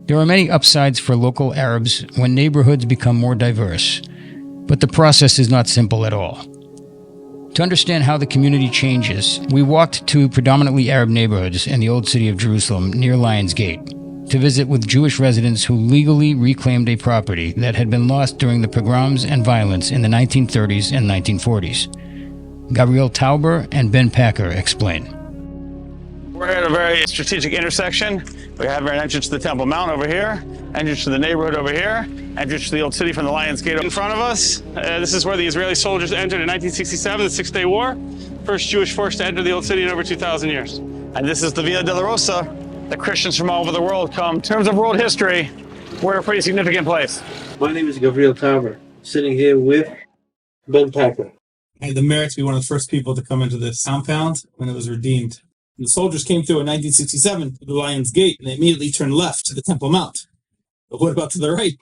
There are many upsides for local Arabs when neighborhoods become more diverse, but the process is not simple at all. To understand how the community changes, we walked to predominantly Arab neighborhoods in the old city of Jerusalem near Lions Gate to visit with Jewish residents who legally reclaimed a property that had been lost during the pogroms and violence in the 1930s and 1940s. Gabriel Tauber and Ben Packer explain. We're at a very strategic intersection. We have an entrance to the Temple Mount over here, entrance to the neighborhood over here, entrance to the old city from the Lions Gate in front of us. This is where the Israeli soldiers entered in 1967, the Six-Day War. First Jewish force to enter the old city in over 2,000 years. And this is the Via Dolorosa. The Christians from all over the world come. In terms of world history, we're in a pretty significant place. My name is Gabriel Tauber, sitting here with Ben Packer. I had the merit to be one of the first people to come into this compound when it was redeemed. And the soldiers came through in 1967 to the Lions Gate, and they immediately turned left to the Temple Mount. But what about to the right?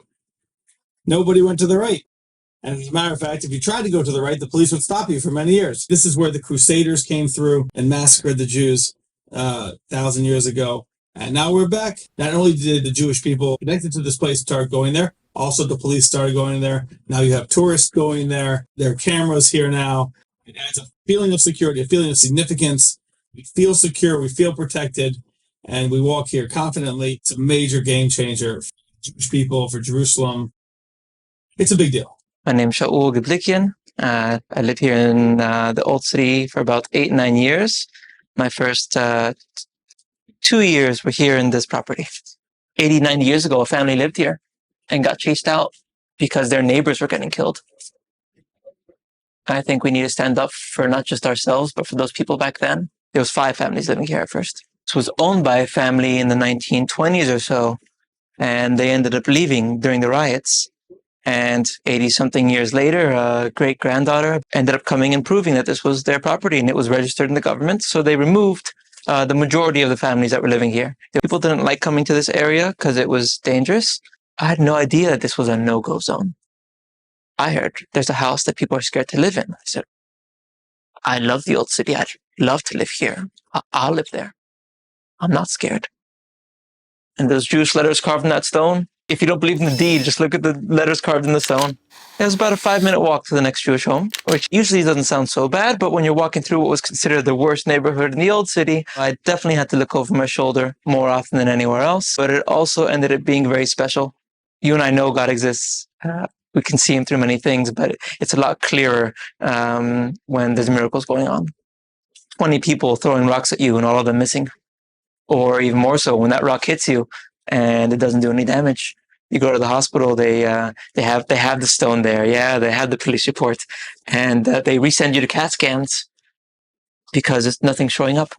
Nobody went to the right. And as a matter of fact, if you tried to go to the right, the police would stop you for many years. This is where the Crusaders came through and massacred the Jews 1,000 years ago. And now we're back. Not only did the Jewish people connected to this place start going there, also the police started going there. Now you have tourists going there. There are cameras here now. It adds a feeling of security, a feeling of significance. We feel secure, we feel protected, and we walk here confidently. It's a major game changer for Jewish people, for Jerusalem. It's a big deal. My name's Shaul Geblikian. I live here in the Old City for about 8-9 years. My first 2 years were here in this property. 80-90 years ago, a family lived here and got chased out because their neighbors were getting killed. I think we need to stand up for not just ourselves, but for those people back then. There was 5 families living here at first. This was owned by a family in the 1920s or so, and they ended up leaving during the riots. And 80-something years later, a great-granddaughter ended up coming and proving that this was their property, and it was registered in the government. So they removed the majority of the families that were living here. People didn't like coming to this area because it was dangerous. I had no idea that this was a no-go zone. I heard there's a house that people are scared to live in. I said, I love the old city. I'd love to live here. I'll live there. I'm not scared. And those Jewish letters carved in that stone, if you don't believe in the deed, just look at the letters carved in the stone. It was about a 5-minute walk to the next Jewish home, which usually doesn't sound so bad, but when you're walking through what was considered the worst neighborhood in the old city, I definitely had to look over my shoulder more often than anywhere else. But it also ended up being very special. You and I know God exists. We can see him through many things, but it's a lot clearer when there's miracles going on. 20 people throwing rocks at you and all of them missing. Or even more so, when that rock hits you and it doesn't do any damage. You go to the hospital, they have the stone there. Yeah, they have the police report. And they resend you to CAT scans because it's nothing showing up.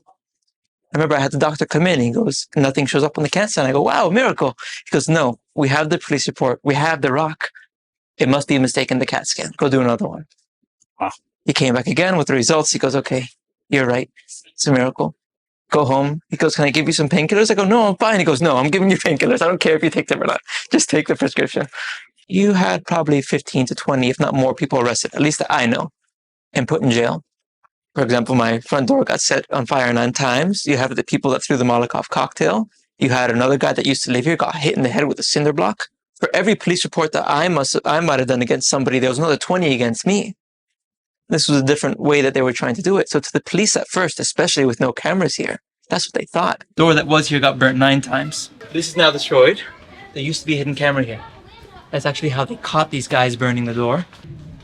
I remember I had the doctor come in. He goes, nothing shows up on the CAT scan. I go, wow, miracle. He goes, no, we have the police report. We have the rock. It must be a mistake in the CAT scan. Go do another one. Wow. He came back again with the results. He goes, okay, you're right. It's a miracle. Go home. He goes, can I give you some painkillers? I go, no, I'm fine. He goes, no, I'm giving you painkillers. I don't care if you take them or not. Just take the prescription. You had probably 15 to 20, if not more, people arrested, at least that I know, and put in jail. For example, my front door got set on fire 9 times. You have the people that threw the Molotov cocktail. You had another guy that used to live here, got hit in the head with a cinder block. For every police report that I might have done against somebody, there was another 20 against me. This was a different way that they were trying to do it. So to the police at first, especially with no cameras here, that's what they thought. The door that was here got burnt 9 times. This is now destroyed. There used to be a hidden camera here. That's actually how they caught these guys burning the door.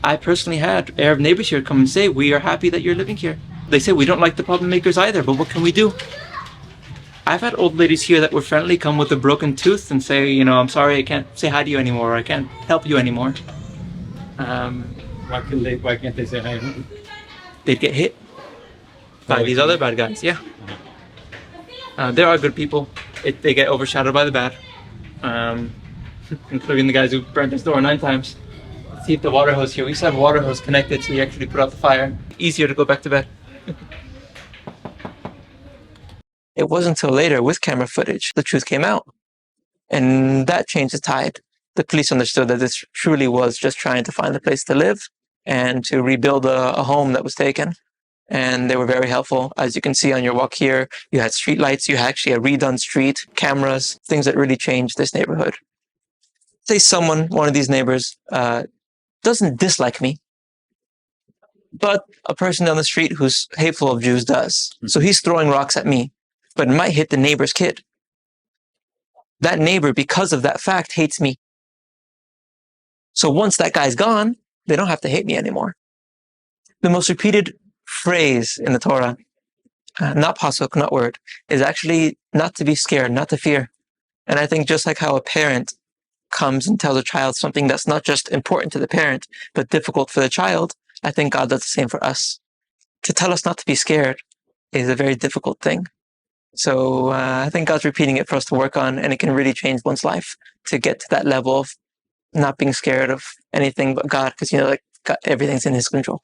I personally had Arab neighbors here come and say, we are happy that you're living here. They say, we don't like the problem makers either, but what can we do? I've had old ladies here that were friendly come with a broken tooth and say, you know, I'm sorry, I can't say hi to you anymore, or I can't help you anymore. Why can't they say hi? They'd get hit by these other bad guys, yeah. There are good people. They get overshadowed by the bad, including the guys who burnt this door 9 times. Let's see if the water hose here. We used to have a water hose connected so you actually put out the fire. Easier to go back to bed. It wasn't until later, with camera footage, the truth came out. And that changed the tide. The police understood that this truly was just trying to find a place to live and to rebuild a home that was taken. and they were very helpful. As you can see on your walk here, you had street lights, you had actually a redone street, cameras, things that really changed this neighborhood. Say one of these neighbors, doesn't dislike me, but a person down the street who's hateful of Jews does. So he's throwing rocks at me, but it might hit the neighbor's kid. That neighbor, because of that fact, hates me. So once that guy's gone, they don't have to hate me anymore. The most repeated phrase in the Torah, not pasuk, not word, is actually not to be scared, not to fear. And I think just like how a parent comes and tells a child something that's not just important to the parent, but difficult for the child, I think God does the same for us. To tell us not to be scared is a very difficult thing. So I think God's repeating it for us to work on, and it can really change one's life to get to that level of not being scared of anything but God, because, God, everything's in His control.